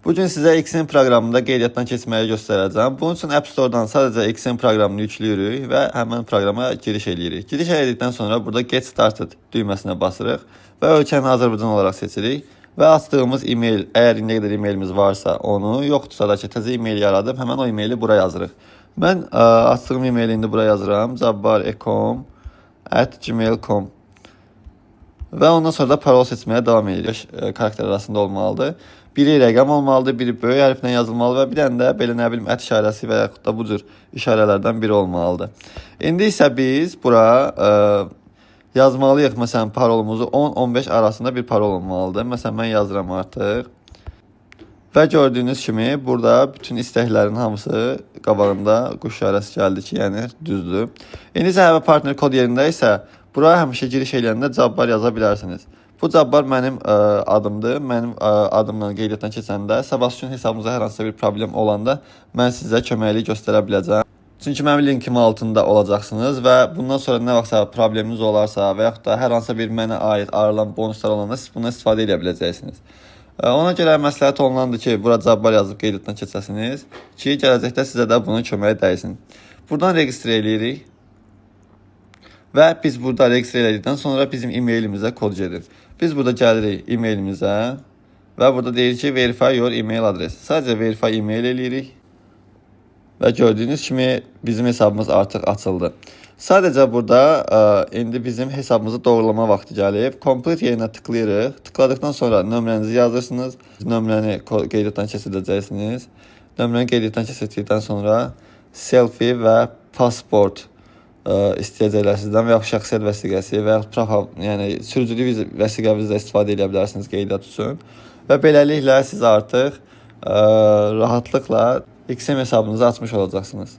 Bugün sizə Xen proqramında qeydiyyatdan keçməyi göstərəcəm. Bunun üçün App Store-dan sadəcə Xen proqramını yükləyirik və həmin proqrama giriş edirik. Giriş etdikdən sonra burada Get Started düyməsinə basırıq və ölkəni Azərbaycan olaraq seçirik və açdığımız e-mail, əgər indiyə qədər e-mailimiz varsa onu, yoxdursa da ki, təzə e-mail yaradıb həmin o e-maili bura yazırıq. Mən açdığım e-maili indi bura yazıram. jabbar.ekom@gmail.com və ondan sonra da parol seçməyə davam edirik. Karakter arasında olmalıdır. Biri rəqəm olmalıdır, biri böyük hərflə yazılmalı və bir dənə də belə nə bilim ət işarəsi və yaxud da bu cür işarələrdən biri olmalıdır. İndi isə biz bura yazmalıyıq. Məsələn, parolumuzu 10-15 arasında bir parol olmalıdır. Məsələn, mən yazıram artıq. Və gördüyünüz kimi burada bütün istəklərin hamısı qabağında quş işarəsi gəldi ki, yəni düzdür. İndi isə həvə partner kod yerində isə bura həmişə giriş eləyəndə Cabbar yaza bilərsiniz. Bu Cabbar mənim adımdır. Mənim adımla qeydiyyatdan keçəndə Sebastian hesabımıza hər hansısa bir problem olanda mən sizə köməklik göstərə biləcəm. Çünki mənim linkim altında olacaqsınız və bundan sonra nə vaxtsa probleminiz olarsa və yaxud da hər hansısa bir mənə aid ayrılan bonuslar olanda siz bundan istifadə edə biləcəksiniz. Ona görə məsləhət olunandır ki, bura Cabbar yazıb qeydiyyatdan keçəsiniz ki, gələcəkdə sizə də bunun köməyi dəysin. Buradan registrə eləyirik. Və biz burada registrə elədikdən sonra bizim e-mailimizə kod gedir. Biz burada gəlirik e-mailimizə və burada deyir ki, verify your email adresi. Sadəcə verify email eləyirik və gördüyünüz kimi bizim hesabımız artıq açıldı. Sadəcə burada indi bizim hesabımızı doğrulama vaxtı gəlib. Complete yerinə tıklayırıq. Tıkladıqdan sonra nömrənizi yazırsınız. Nömrəni qeydiyyatdan keçirdəcəksiniz. Nömrəni qeydiyyatdan keçirdikdən sonra selfie və pasport istəyəcəklər sizdən və yaxud şəxsiyyət vəsiqəsi və yaxud yəni sürücülük vəsiqəvinizlə istifadə edə bilərsiniz qeydiyyat üçün. Və beləliklə siz artıq rahatlıqla Xen hesabınızı açmış olacaqsınız.